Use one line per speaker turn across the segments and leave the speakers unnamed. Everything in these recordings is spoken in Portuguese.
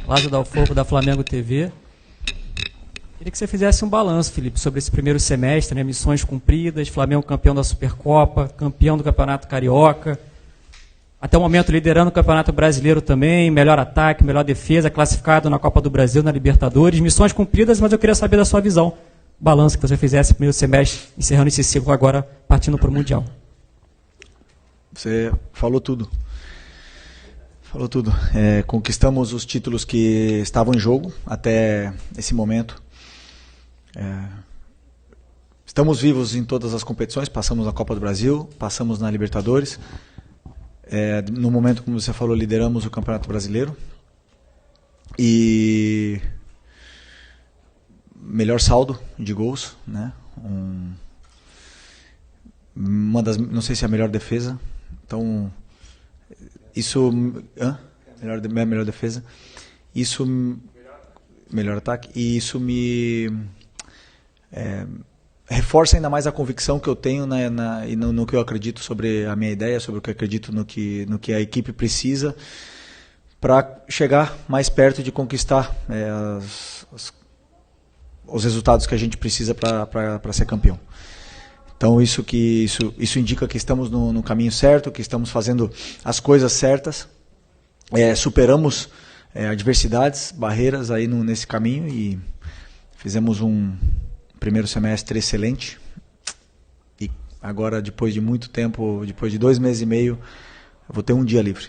Lázaro Dalfogo, da Flamengo TV. Queria que você fizesse um balanço, Felipe, sobre esse primeiro semestre, né? Missões cumpridas, Flamengo campeão da Supercopa, campeão do Campeonato Carioca, até o momento liderando o Campeonato Brasileiro também, melhor ataque, melhor defesa, classificado na Copa do Brasil, na Libertadores, missões cumpridas, mas eu queria saber da sua visão, balanço que você fizesse no primeiro semestre, encerrando esse ciclo agora, partindo para o Mundial.
Você falou tudo. Falou tudo. Conquistamos os títulos que estavam em jogo até esse momento. Estamos vivos em todas as competições, passamos na Copa do Brasil, passamos na Libertadores. No momento, como você falou, lideramos o Campeonato Brasileiro. E melhor saldo de gols, né? Não sei se é a melhor defesa. Então, isso... Melhor defesa. Isso... Melhor ataque. E isso me... reforça ainda mais a convicção que eu tenho no que eu acredito sobre a minha ideia, sobre o que eu acredito no que a equipe precisa para chegar mais perto de conquistar os resultados que a gente precisa para ser campeão. Então isso indica que estamos no caminho certo, que estamos fazendo as coisas certas, superamos adversidades, barreiras aí nesse caminho e fizemos um primeiro semestre excelente. E agora, depois de muito tempo, depois de 2 meses e meio, eu vou ter um dia livre.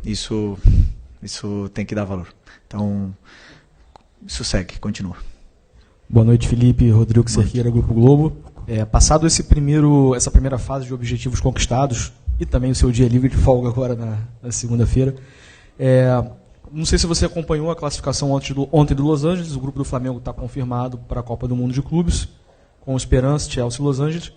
Isso tem que dar valor. Então, isso segue, continua.
Boa noite, Felipe. Rodrigo Cerqueira, Grupo Globo. Passado essa primeira fase de objetivos conquistados e também o seu dia livre de folga agora na segunda-feira, não sei se você acompanhou a classificação ontem do Los Angeles. O grupo do Flamengo está confirmado para a Copa do Mundo de Clubes, com Esperance, Chelsea e Los Angeles.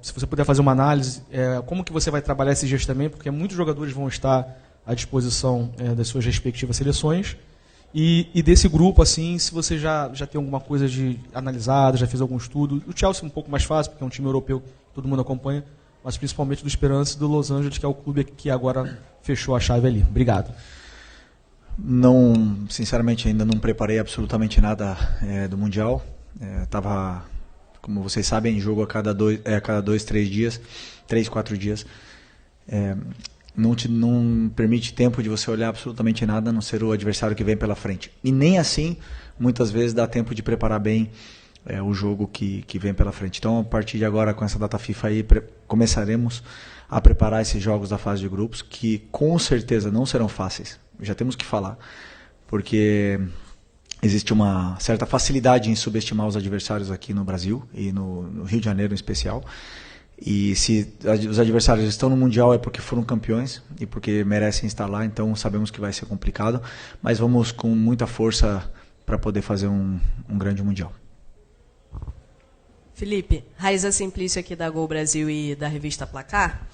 Se você puder fazer uma análise, como que você vai trabalhar esses dias também, porque muitos jogadores vão estar à disposição das suas respectivas seleções. E desse grupo, assim, se você já tem alguma coisa analisada, já fez algum estudo. O Chelsea é um pouco mais fácil, porque é um time europeu que todo mundo acompanha, mas principalmente do Esperance e do Los Angeles, que é o clube que agora fechou a chave ali. Obrigado.
Não, sinceramente, ainda não preparei absolutamente nada do Mundial. Estava, como vocês sabem, em jogo a cada 2, 3 dias, 3, 4 dias. Não permite tempo de você olhar absolutamente nada, a não ser o adversário que vem pela frente. E nem assim, muitas vezes, dá tempo de preparar bem o jogo que vem pela frente. Então, a partir de agora, com essa data FIFA aí, começaremos a preparar esses jogos da fase de grupos, que com certeza não serão fáceis. Já temos que falar, porque existe uma certa facilidade em subestimar os adversários aqui no Brasil e no Rio de Janeiro em especial. E se os adversários estão no Mundial é porque foram campeões e porque merecem estar lá, então sabemos que vai ser complicado, mas vamos com muita força para poder fazer um grande Mundial.
Felipe, Raíza Simplício aqui da Gol Brasil e da revista Placar.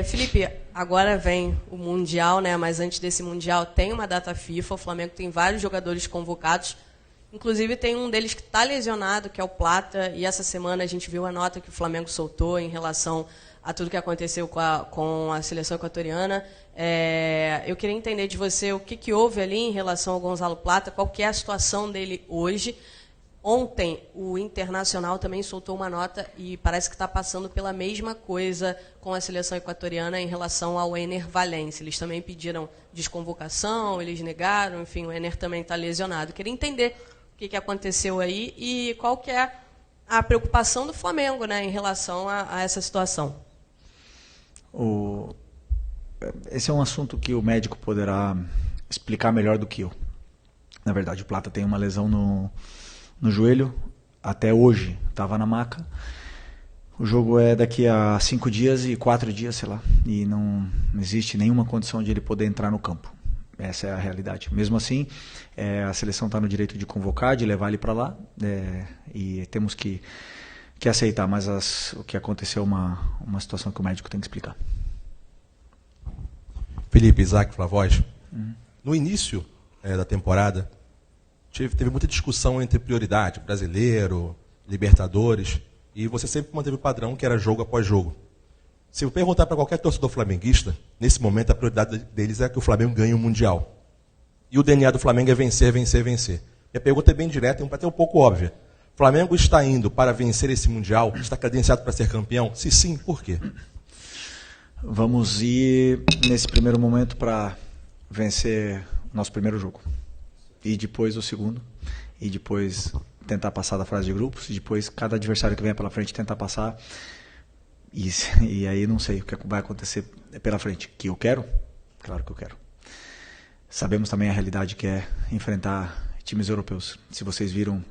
Felipe, agora vem o Mundial, né? Mas antes desse Mundial tem uma data FIFA, o Flamengo tem vários jogadores convocados, inclusive tem um deles que está lesionado, que é o Plata, e essa semana a gente viu a nota que o Flamengo soltou em relação a tudo que aconteceu com a seleção equatoriana. Eu queria entender de você o que houve ali em relação ao Gonzalo Plata, qual que é a situação dele hoje. Ontem, o Internacional também soltou uma nota e parece que está passando pela mesma coisa com a seleção equatoriana em relação ao Ener Valencia. Eles também pediram desconvocação, eles negaram, enfim, o Ener também está lesionado. Queria entender o que aconteceu aí e qual que é a preocupação do Flamengo, né, em relação a essa situação.
Esse é um assunto que o médico poderá explicar melhor do que eu. Na verdade, o Plata tem uma lesão no joelho, até hoje estava na maca. O jogo é daqui a 5 dias e 4 dias, sei lá, e não existe nenhuma condição de ele poder entrar no campo. Essa é a realidade. Mesmo assim, a seleção está no direito de convocar, de levar ele para lá, e temos que aceitar, mas o que aconteceu é uma situação que o médico tem que explicar.
Felipe, Isaac, Flavoz. No início da temporada, teve muita discussão entre prioridade, brasileiro, Libertadores, e você sempre manteve o padrão que era jogo após jogo. Se eu perguntar para qualquer torcedor flamenguista, nesse momento a prioridade deles é que o Flamengo ganhe o Mundial. e o DNA do Flamengo é vencer, vencer, vencer. Minha pergunta é bem direta e até um pouco óbvia. O Flamengo está indo para vencer esse Mundial? Está credenciado para ser campeão? Se sim, por quê?
Vamos ir, nesse primeiro momento, para vencer nosso primeiro jogo. E depois o segundo. E depois tentar passar da fase de grupos. E depois cada adversário que venha pela frente tentar passar. E aí não sei o que vai acontecer pela frente. Que eu quero? Claro que eu quero. Sabemos também a realidade que é enfrentar times europeus. Se vocês viram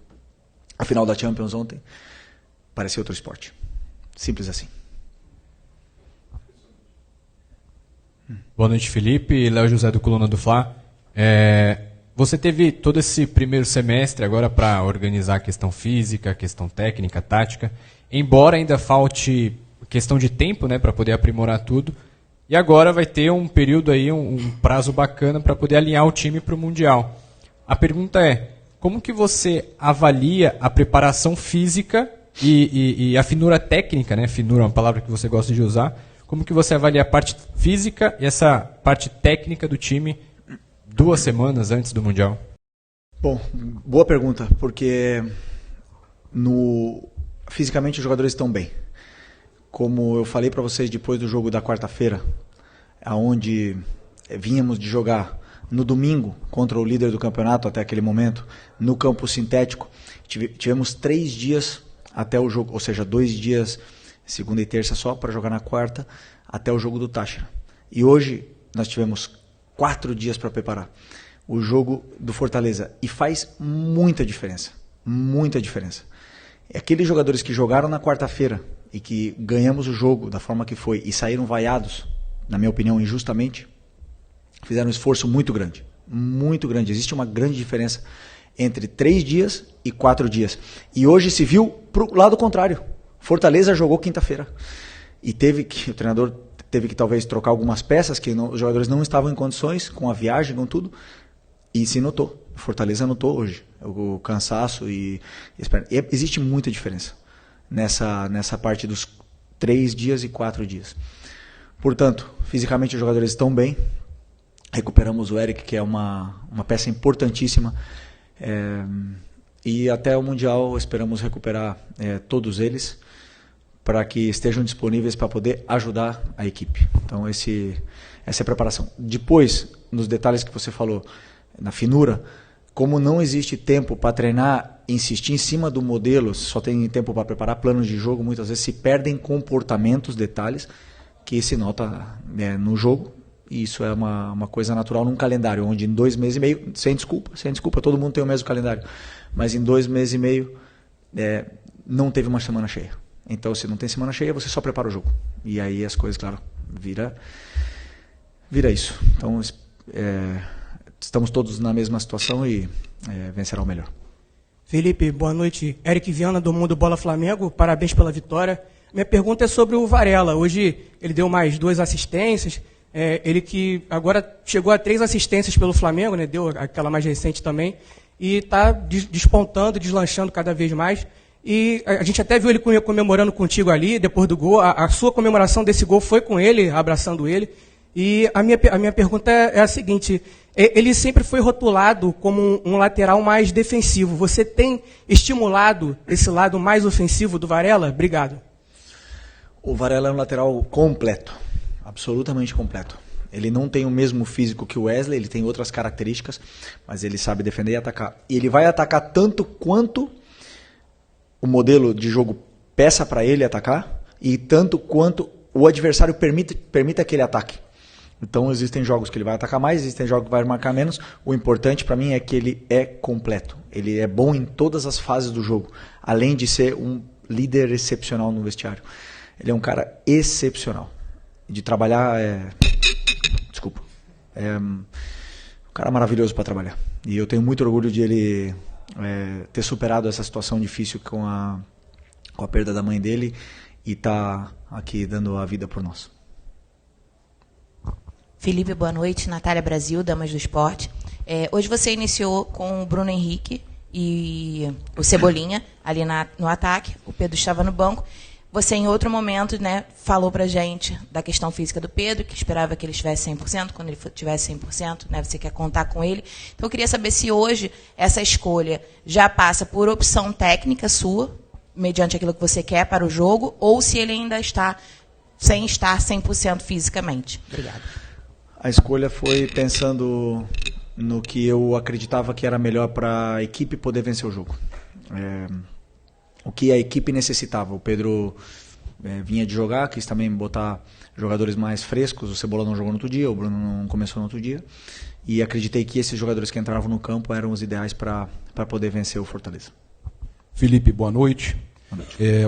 a final da Champions ontem, parecia outro esporte. Simples assim.
Boa noite, Felipe. Léo José do Coluna do Fla. Você teve todo esse primeiro semestre agora para organizar a questão física, a questão técnica, tática. Embora ainda falte questão de tempo, né, para poder aprimorar tudo. E agora vai ter um período aí, um prazo bacana para poder alinhar o time para o Mundial. A pergunta é, como que você avalia a preparação física e a finura técnica, né? Finura é uma palavra que você gosta de usar. Como que você avalia a parte física e essa parte técnica do time 2 semanas antes do Mundial?
Bom, boa pergunta, porque fisicamente os jogadores estão bem. Como eu falei para vocês depois do jogo da quarta-feira, aonde vínhamos de jogar no domingo contra o líder do campeonato até aquele momento, no campo sintético, tivemos 3 dias até o jogo, ou seja, 2 dias, segunda e terça só, para jogar na quarta, até o jogo do Táchira. E hoje nós tivemos 4 dias para preparar o jogo do Fortaleza. E faz muita diferença. Muita diferença. Aqueles jogadores que jogaram na quarta-feira e que ganhamos o jogo da forma que foi e saíram vaiados, na minha opinião, injustamente, fizeram um esforço muito grande. Muito grande. Existe uma grande diferença entre 3 dias e 4 dias. E hoje se viu para o lado contrário. Fortaleza jogou quinta-feira. E o treinador teve que talvez trocar algumas peças, que os jogadores não estavam em condições, com a viagem, com tudo. E se notou. Fortaleza notou hoje. O cansaço e existe muita diferença nessa parte dos 3 dias e 4 dias. Portanto, fisicamente os jogadores estão bem. Recuperamos o Eric, que é uma peça importantíssima. E até o Mundial esperamos recuperar todos eles para que estejam disponíveis para poder ajudar a equipe. Então essa é a preparação. Depois, nos detalhes que você falou, na finura, como não existe tempo para treinar, insistir em cima do modelo, só tem tempo para preparar planos de jogo, muitas vezes se perdem comportamentos, detalhes, que se nota no jogo. E isso é uma coisa natural num calendário, onde em 2 meses e meio, sem desculpa, todo mundo tem o mesmo calendário, mas em 2 meses e meio não teve uma semana cheia. Então, se não tem semana cheia, você só prepara o jogo. E aí as coisas, claro, vira isso. Então, estamos todos na mesma situação e vencerá o melhor.
Felipe, boa noite. Eric Viana, do Mundo Bola Flamengo. Parabéns pela vitória. Minha pergunta é sobre o Varela. Hoje ele deu mais 2 assistências. Ele que agora chegou a 3 assistências pelo Flamengo, né? Deu aquela mais recente também. E está despontando, deslanchando cada vez mais. E a gente até viu ele comemorando contigo ali, depois do gol. A sua comemoração desse gol foi com ele, abraçando ele. E a minha pergunta é a seguinte: ele sempre foi rotulado como um lateral mais defensivo. Você tem estimulado esse lado mais ofensivo do Varela? Obrigado.
O Varela é um lateral completo, absolutamente completo. Ele não tem o mesmo físico que o Wesley, ele tem outras características, mas ele sabe defender e atacar. E ele vai atacar tanto quanto o modelo de jogo peça para ele atacar e tanto quanto o adversário permita que ele ataque. Então existem jogos que ele vai atacar mais, existem jogos que vai marcar menos. O importante para mim é que ele é completo. Ele é bom em todas as fases do jogo, além de ser um líder excepcional no vestiário. Ele é um cara excepcional. De trabalhar um cara maravilhoso para trabalhar. E eu tenho muito orgulho de ele ter superado essa situação difícil com a perda da mãe dele e tá aqui dando a vida por nós.
Felipe, boa noite. Natália Brasil, Damas do Esporte. Hoje você iniciou com o Bruno Henrique e o Cebolinha ali no ataque. O Pedro estava no banco. Você, em outro momento, né, falou pra gente da questão física do Pedro, que esperava que ele estivesse 100%, quando ele tivesse 100%, né, você quer contar com ele. Então, eu queria saber se hoje essa escolha já passa por opção técnica sua, mediante aquilo que você quer para o jogo, ou se ele ainda está sem estar 100% fisicamente. Obrigada.
A escolha foi pensando no que eu acreditava que era melhor para a equipe poder vencer o jogo. O que a equipe necessitava. O Pedro vinha de jogar, quis também botar jogadores mais frescos. O Cebola não jogou no outro dia, o Bruno não começou no outro dia. E acreditei que esses jogadores que entravam no campo eram os ideais para poder vencer o Fortaleza.
Felipe, boa noite.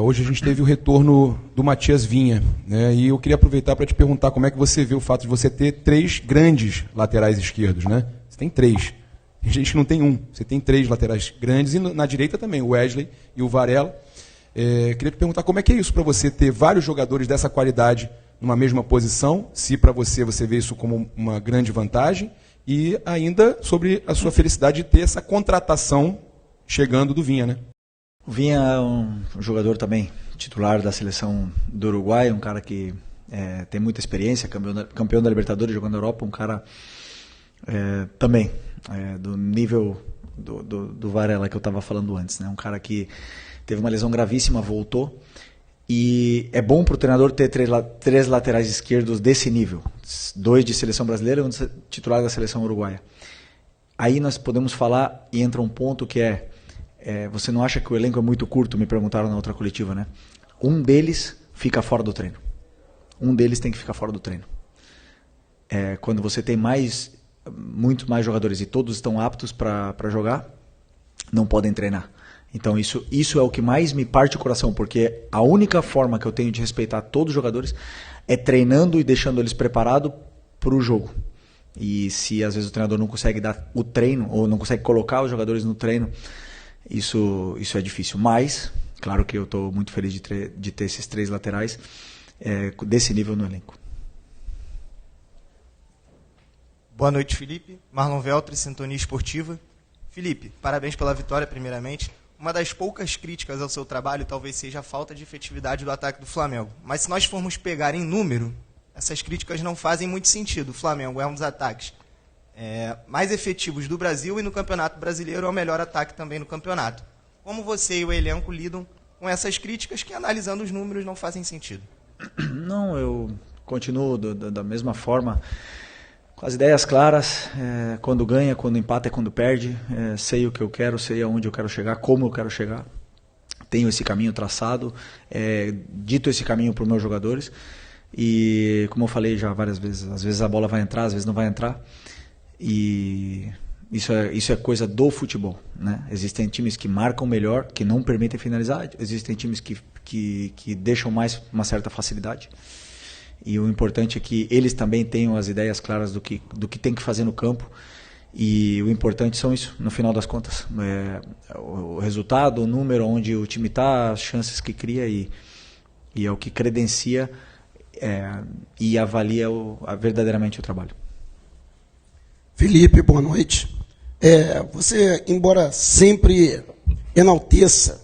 Hoje a gente teve o retorno do Matias Vinha, né? E eu queria aproveitar para te perguntar como é que você vê o fato de você ter 3 grandes laterais esquerdos, né? Você tem 3. Tem gente que não tem um. Você tem 3 laterais grandes e na direita também, o Wesley e o Varela. Queria te perguntar como é que é isso para você ter vários jogadores dessa qualidade numa mesma posição, se para você vê isso como uma grande vantagem, e ainda sobre a sua felicidade de ter essa contratação chegando do Vinha, né?
O Vinha é um jogador também titular da seleção do Uruguai, um cara que tem muita experiência, campeão da Libertadores jogando na Europa, um cara também do nível do Varela que eu estava falando antes, né? Um cara que teve uma lesão gravíssima, voltou, e é bom para o treinador ter 3 laterais esquerdos desse nível, 2 de seleção brasileira e um titular da seleção uruguaia. Aí nós podemos falar, e entra um ponto que você não acha que o elenco é muito curto? Me perguntaram na outra coletiva, né? Um deles fica fora do treino. Um deles tem que ficar fora do treino. Quando você tem muito mais jogadores e todos estão aptos para jogar, não podem treinar. Então isso é o que mais me parte o coração, porque a única forma que eu tenho de respeitar todos os jogadores é treinando e deixando eles preparados para o jogo. E se às vezes o treinador não consegue dar o treino, ou não consegue colocar os jogadores no treino, isso é difícil. Mas, claro que eu estou muito feliz de ter esses 3 laterais desse nível no elenco.
Boa noite, Felipe. Marlon Veltri, Sintonia Esportiva. Felipe, parabéns pela vitória, primeiramente. Uma das poucas críticas ao seu trabalho talvez seja a falta de efetividade do ataque do Flamengo. Mas se nós formos pegar em número, essas críticas não fazem muito sentido. O Flamengo é um dos ataques mais efetivos do Brasil, e no Campeonato Brasileiro é o melhor ataque também no campeonato. Como você e o elenco lidam com essas críticas que, analisando os números, não fazem sentido?
Não, eu continuo da mesma forma, com as ideias claras, quando ganha, quando empata e quando perde, sei o que eu quero, sei aonde eu quero chegar, como eu quero chegar, tenho esse caminho traçado, dito esse caminho para os meus jogadores, e como eu falei já várias vezes, às vezes a bola vai entrar, às vezes não vai entrar, e isso é coisa do futebol, né? Existem times que marcam melhor, que não permitem finalizar, existem times que deixam mais uma certa facilidade, e o importante é que eles também tenham as ideias claras do que tem que fazer no campo, e o importante são isso, no final das contas, o resultado, o número, onde o time está, as chances que cria, e é o que credencia e avalia verdadeiramente o trabalho.
Felipe, boa noite. Você, embora sempre enalteça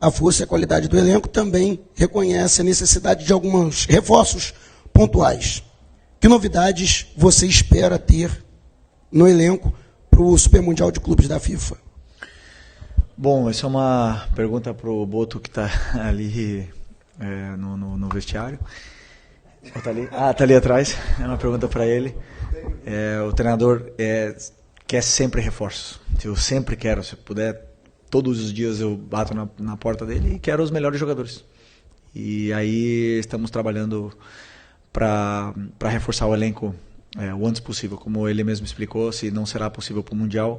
a força e a qualidade do elenco, também reconhece a necessidade de alguns reforços pontuais. Que novidades você espera ter no elenco para o Super Mundial de Clubes da FIFA?
Bom, essa é uma pergunta para o Boto, que está ali no vestiário. Está ali? Está ali atrás. É uma pergunta para ele. O treinador quer sempre reforços. Eu sempre quero, se puder, todos os dias eu bato na porta dele e quero os melhores jogadores. E aí estamos trabalhando para reforçar o elenco o antes possível. Como ele mesmo explicou, se não será possível para o Mundial,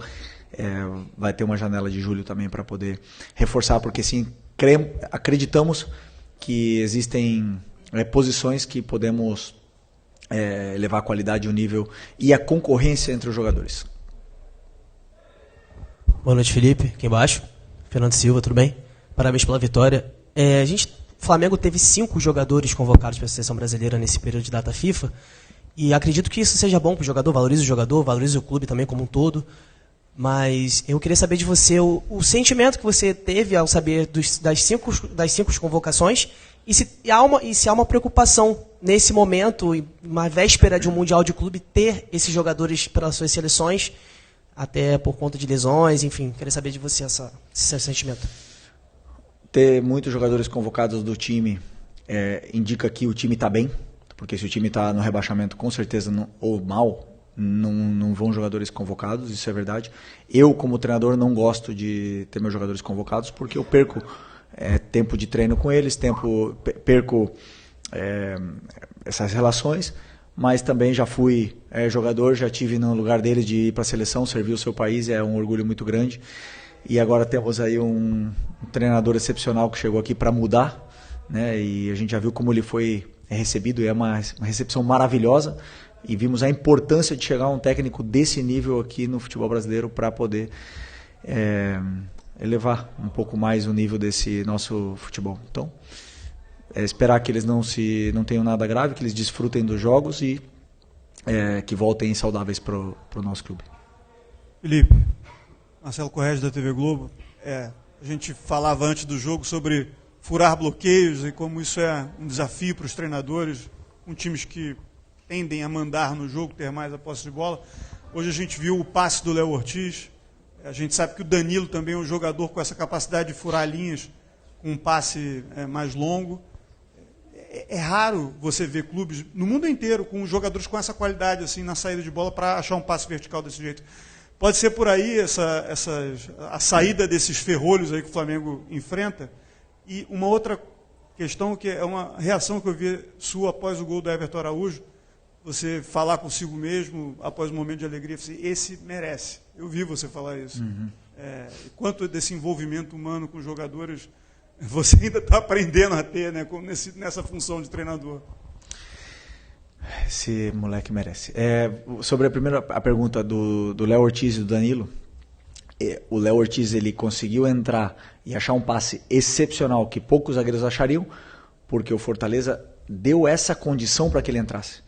vai ter uma janela de julho também para poder reforçar, porque sim, acreditamos que existem posições que podemos levar a qualidade, o nível e a concorrência entre os jogadores.
Boa noite, Felipe. Aqui embaixo. Fernando Silva, tudo bem? Parabéns pela vitória. O Flamengo teve 5 jogadores convocados para a seleção brasileira nesse período de data FIFA. E acredito que isso seja bom para o jogador, valorize o clube também como um todo. Mas eu queria saber de você o sentimento que você teve ao saber das cinco convocações, E se há uma preocupação nesse momento, uma véspera de um Mundial de Clube, ter esses jogadores pelas suas seleções, até por conta de lesões, enfim, queria saber de você esse sentimento.
Ter muitos jogadores convocados do time indica que o time está bem, porque se o time está no rebaixamento, com certeza, ou mal, não vão jogadores convocados, isso é verdade. Eu, como treinador, não gosto de ter meus jogadores convocados, porque eu perco tempo de treino com eles, perco essas relações, mas também já fui jogador, já tive no lugar deles de ir para a seleção, servir o seu país, é um orgulho muito grande. E agora temos aí um treinador excepcional que chegou aqui para mudar, né? E a gente já viu como ele foi recebido, e é uma recepção maravilhosa, e vimos a importância de chegar a um técnico desse nível aqui no futebol brasileiro para poder elevar um pouco mais o nível desse nosso futebol. Então, esperar que eles não tenham nada grave, que eles desfrutem dos jogos e que voltem saudáveis para o nosso clube.
Felipe, Marcelo Corrêa da TV Globo. A gente falava antes do jogo sobre furar bloqueios e como isso é um desafio para os treinadores, com times que tendem a mandar no jogo, ter mais a posse de bola. Hoje a gente viu o passe do Léo Ortiz. A gente sabe que o Danilo também é um jogador com essa capacidade de furar linhas, com um passe mais longo. É raro você ver clubes no mundo inteiro com jogadores com essa qualidade assim na saída de bola para achar um passe vertical desse jeito. Pode ser por aí a saída desses ferrolhos aí que o Flamengo enfrenta. E uma outra questão, que é uma reação que eu vi sua após o gol do Everton Araújo, você falar consigo mesmo após um momento de alegria, esse merece. Eu vi você falar isso.
Uhum.
Quanto desse envolvimento humano com os jogadores você ainda está aprendendo a ter, né, nessa função de treinador?
Esse moleque merece. Sobre a pergunta do Léo Ortiz e do Danilo, o Léo Ortiz ele conseguiu entrar e achar um passe excepcional que poucos zagueiros achariam, porque o Fortaleza deu essa condição para que ele entrasse.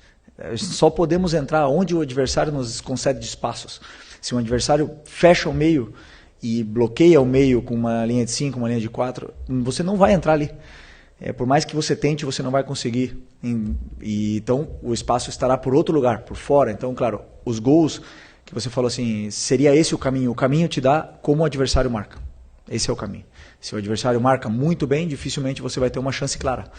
Só podemos entrar onde o adversário nos concede espaços. Se um adversário fecha o meio e bloqueia o meio com uma linha de 5, uma linha de 4, você não vai entrar ali. Por mais que você tente, você não vai conseguir. Então, o espaço estará por outro lugar, por fora. Então, claro, os gols que você falou assim, seria esse o caminho? O caminho te dá como o adversário marca. Esse é o caminho. Se o adversário marca muito bem, dificilmente você vai ter uma chance clara.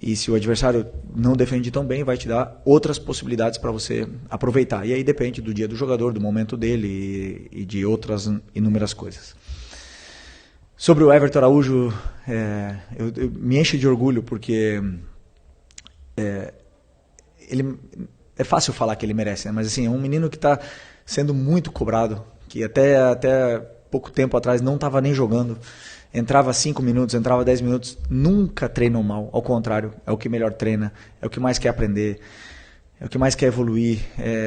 E se o adversário não defende tão bem, vai te dar outras possibilidades para você aproveitar. E aí depende do dia do jogador, do momento dele e de outras inúmeras coisas. Sobre o Everton Araújo, eu me enche de orgulho porque ele, é fácil falar que ele merece, né? Mas assim, é um menino que está sendo muito cobrado, que até pouco tempo atrás não estava nem jogando. Entrava 5 minutos, entrava 10 minutos, nunca treinou mal, ao contrário, é o que melhor treina, é o que mais quer aprender, é o que mais quer evoluir,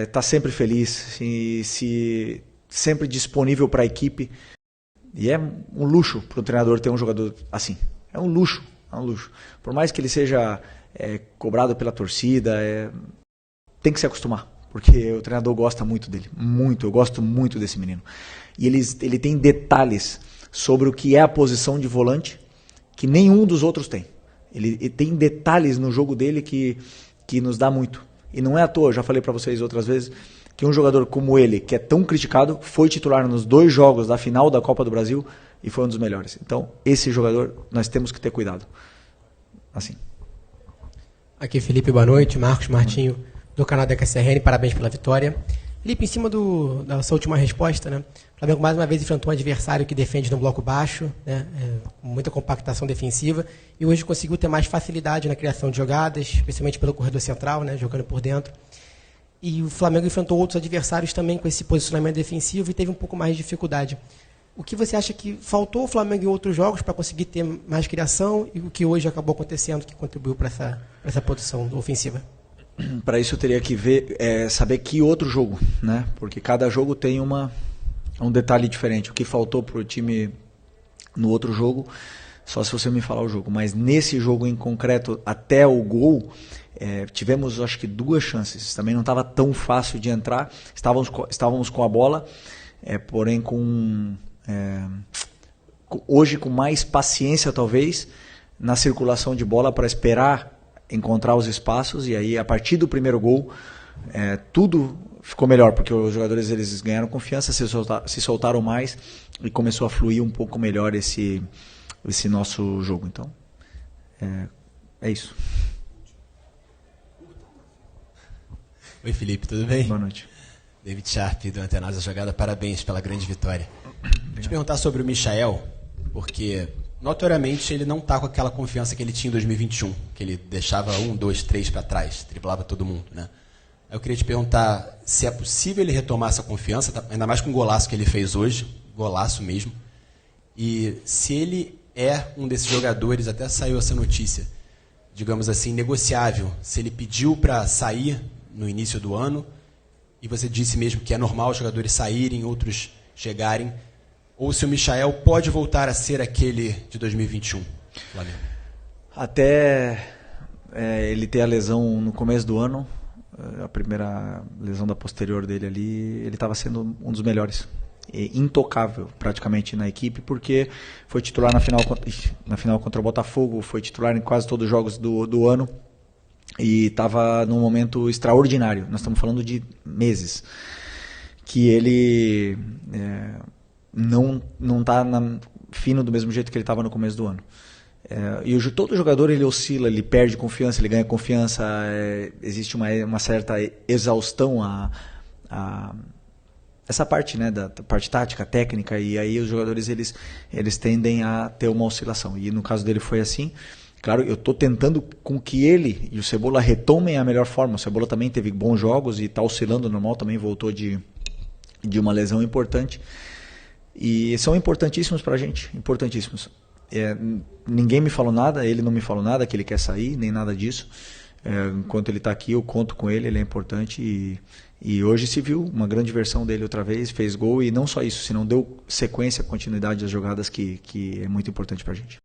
está sempre feliz, sempre disponível para a equipe, e é um luxo para o treinador ter um jogador assim, é um luxo, por mais que ele seja cobrado pela torcida, tem que se acostumar, porque o treinador gosta muito dele, eu gosto muito desse menino, e ele tem detalhes sobre o que é a posição de volante que nenhum dos outros tem. Ele tem detalhes no jogo dele que nos dá muito. E não é à toa, já falei para vocês outras vezes, que um jogador como ele, que é tão criticado, foi titular nos 2 jogos da final da Copa do Brasil e foi um dos melhores. Então, esse jogador, nós temos que ter cuidado. Assim.
Aqui, Felipe, boa noite. Marcos Martinho, do canal da KCRN, parabéns pela vitória. Felipe, em cima da sua última resposta, né? O Flamengo mais uma vez enfrentou um adversário que defende no bloco baixo, né? Com muita compactação defensiva, e hoje conseguiu ter mais facilidade na criação de jogadas, especialmente pelo corredor central, né? Jogando por dentro. E o Flamengo enfrentou outros adversários também com esse posicionamento defensivo e teve um pouco mais de dificuldade. O que você acha que faltou ao Flamengo em outros jogos para conseguir ter mais criação e o que hoje acabou acontecendo que contribuiu para essa posição ofensiva?
Para isso eu teria que saber que outro jogo, né? Porque cada jogo tem um detalhe diferente. O que faltou para o time no outro jogo, só se você me falar o jogo. Mas nesse jogo em concreto, até o gol, tivemos acho que 2 chances. Também não estava tão fácil de entrar. Estávamos com a bola, porém hoje com mais paciência talvez, na circulação de bola para esperar encontrar os espaços, e aí a partir do primeiro gol tudo ficou melhor, porque os jogadores eles ganharam confiança, se soltaram mais e começou a fluir um pouco melhor esse nosso jogo. Então, é isso.
Oi, Felipe, tudo bem?
Boa noite.
David Sharp, do Antenados da Jogada, parabéns pela grande vitória. Vou te perguntar sobre o Michael, porque notoriamente ele não está com aquela confiança que ele tinha em 2021, que ele deixava 1, 2, 3 para trás, driblava todo mundo, né? Eu queria te perguntar se é possível ele retomar essa confiança, ainda mais com o golaço que ele fez hoje, golaço mesmo, e se ele é um desses jogadores, até saiu essa notícia, digamos assim, negociável, se ele pediu para sair no início do ano, e você disse mesmo que é normal os jogadores saírem, outros chegarem, ou se o Michael pode voltar a ser aquele de 2021, Flamengo?
Até ele ter a lesão no começo do ano, a primeira lesão da posterior dele ali, ele estava sendo um dos melhores, intocável praticamente na equipe, porque foi titular na final contra o Botafogo, foi titular em quase todos os jogos do ano, e estava num momento extraordinário. Nós estamos falando de meses que ele não está fino do mesmo jeito que ele estava no começo do ano. E todo jogador ele oscila, ele perde confiança, ele ganha confiança, existe uma certa exaustão essa parte, né, da parte tática, técnica, e aí os jogadores eles tendem a ter uma oscilação, e no caso dele foi assim. Claro, eu estou tentando com que ele e o Cebola retomem a melhor forma. O Cebola também teve bons jogos e está oscilando normal, também voltou de uma lesão importante. E são importantíssimos para a gente, importantíssimos. Ninguém me falou nada, ele não me falou nada, que ele quer sair, nem nada disso. Enquanto ele está aqui, eu conto com ele é importante. E hoje se viu uma grande versão dele outra vez, fez gol, e não só isso, senão deu sequência, continuidade das jogadas que é muito importante para a gente.